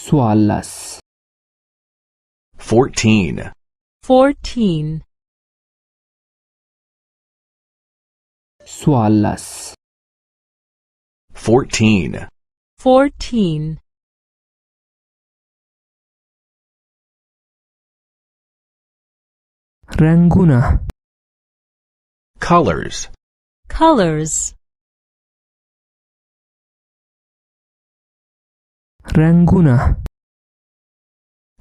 سوالس 14. 14. سوالس 14. 14. رنگونه Colors. Colors. رنگونه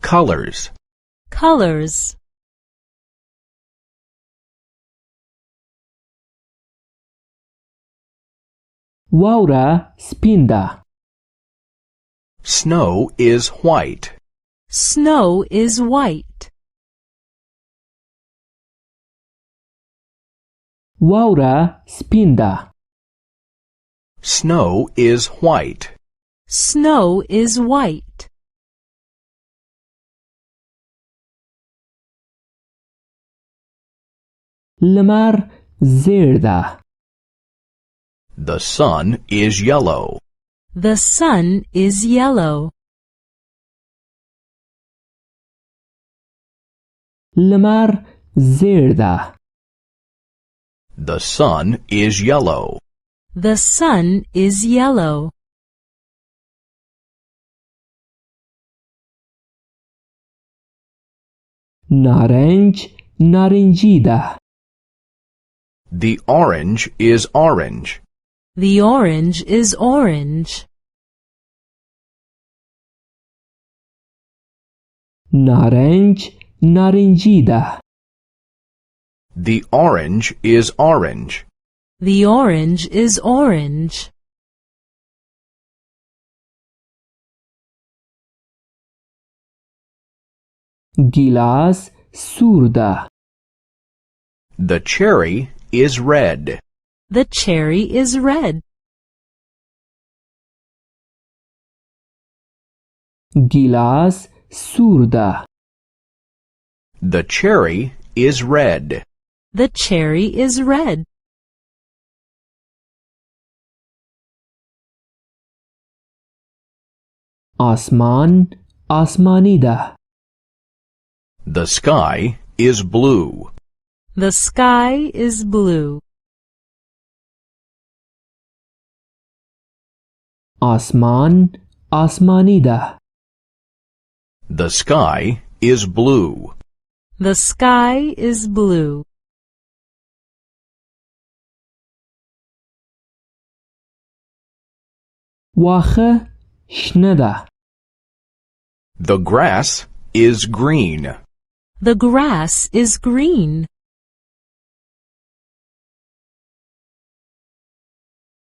Colors. Colors. واوره سپین ده Snow is white. Snow is white. واوره سپین ده Snow is white. Snow is white. لمر زرد ده The sun is yellow. The sun is yellow. لمر زرد ده The sun is yellow. The sun is yellow. نارنج نارنجی ده The orange is orange. The orange is orange. نارنج نارنجی ده The orange is orange. The orange is orange. گیلاس سور ده The cherry is red. The cherry is red. گیلاس سور ده The cherry is red. The cherry is red. آسمان آسمانی ده The sky is blue. The sky is blue. آسمان آسمانی ده The sky is blue. The sky is blue. واخه شنه ده The grass is green. The grass is green.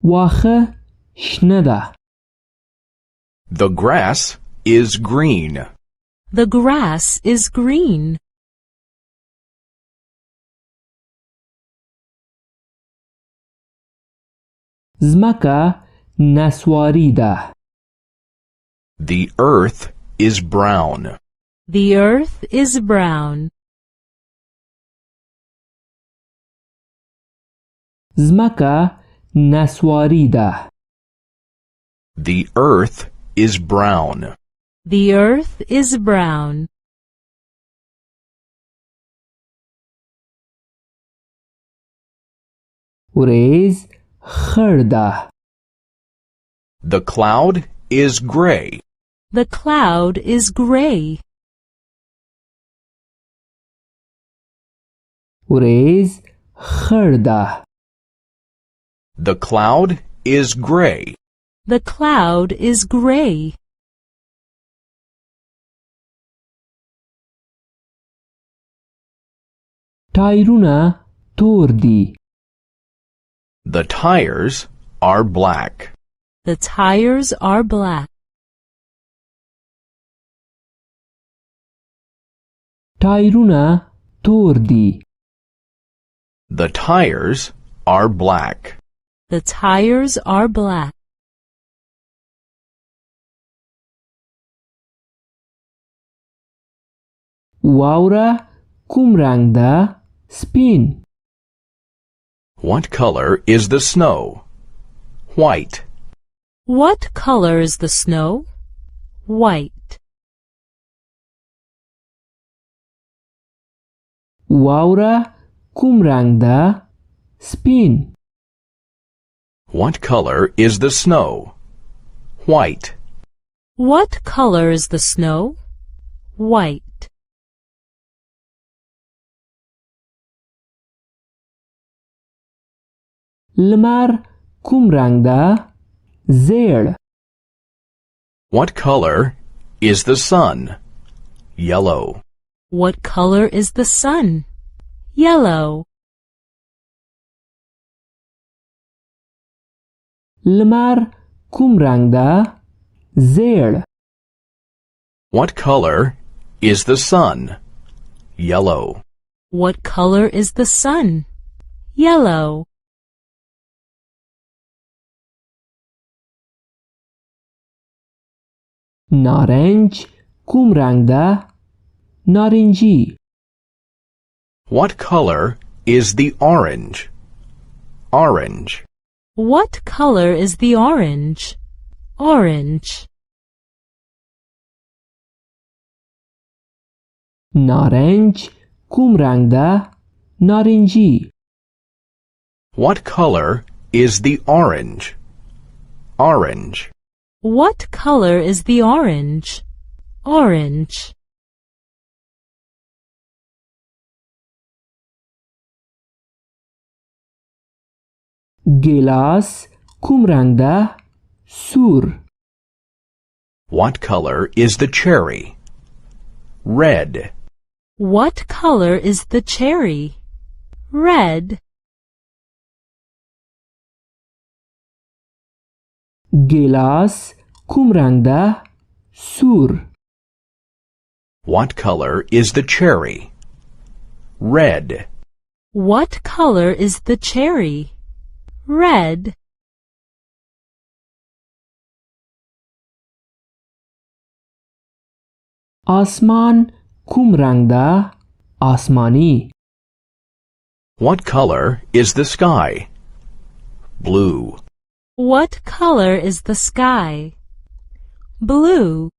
واخه شنه ده The grass is green. The grass is green. زمکه نسواری ده The earth is brown. The earth is brown. زمکه نسواری ده The earth is brown. The earth is brown. وریز خړ ده The cloud is gray. The cloud is gray. وریز خړ ده The cloud is gray. The cloud is gray. تایرونه تور دی The tires are black. The tires are black. تایرونه تور دی The tires are black. The tires are black. واوره کوم رنگ ده سپین What color is the snow? White. What color is the snow? White. واوره کوم رنګ ده؟ سپین. What color is the snow? White. What color is the snow? White. لمر کوم رنګ ده؟ زیړ. What color is the sun? Yellow. What color is the sun? Yellow. لمر کوم رنګ ده؟ زیړ. What color is the sun? Yellow. What color is the sun? Yellow. نارنج کوم رنګ ده؟ نارنجی. What color is the orange? Orange. What color is the orange? Orange. نارنج کوم رنګ ده؟ نارنجی. What color is the orange? Orange. What color is the orange? Orange. ګیلاس کوم رنګ ده؟ سور. What color is the cherry? Red. What color is the cherry? Red. ګیلاس کوم رنګ ده؟ سور. What color is the cherry? Red. What color is the cherry? Red. آسمان کوم رنګ ده؟ آسمانی. What color is the sky? Blue. What color is the sky? Blue.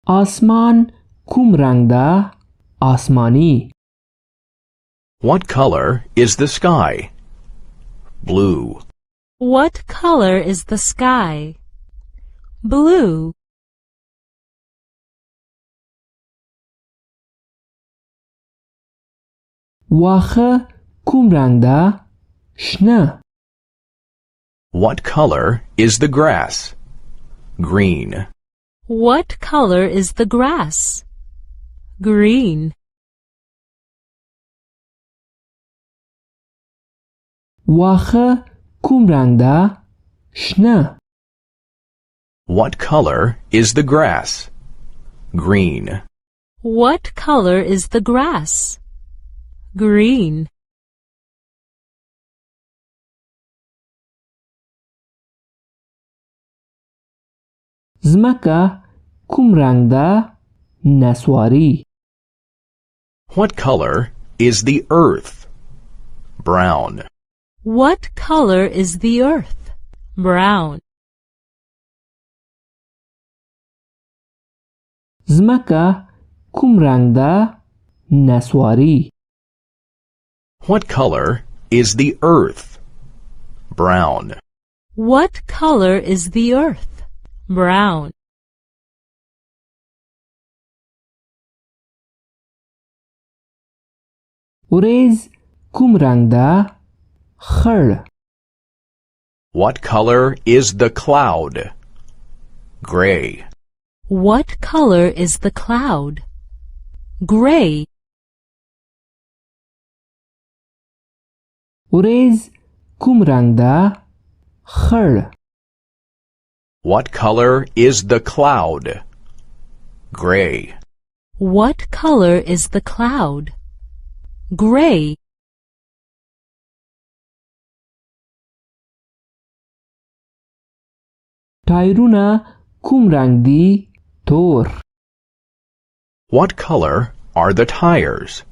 آسمان کوم رنګ ده؟ آسمانی. What color is the sky? Blue. What color is the sky? Blue. واخه کوم رنګ ده؟ شنه. What color is the grass? Green. What color is the grass? Green. واخه کوم رنګ ده؟ شنه. What color is the grass? Green. What color is the grass? Green. ځمکه کوم رنګ ده؟ نسواری. What color is the earth? Brown. What color is the earth? Brown. ځمکه کوم رنګ ده؟ نسواری. What color is the earth? Brown. What color is the earth? Brown. وریځ کوم رنګ ده؟ خړ. What color is the cloud? Gray. What color is the cloud? Gray. وریځ کوم رنګ ده؟ خړ. What color is the cloud? Gray. What color is the cloud? Gray. ټایرونه کوم رنګ دي؟ تور. What color are the tires?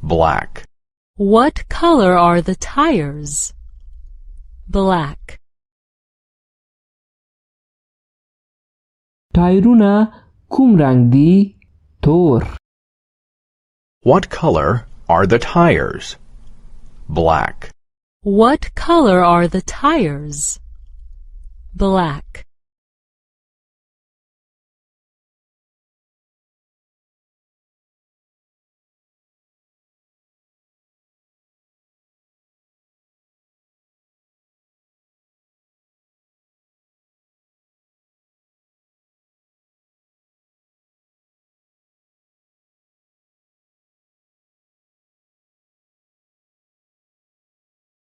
Black. What color are the tires? Black. ټایرونه کوم رنګ دي؟ تور. What color are the tires? Black. What color are the tires? Black.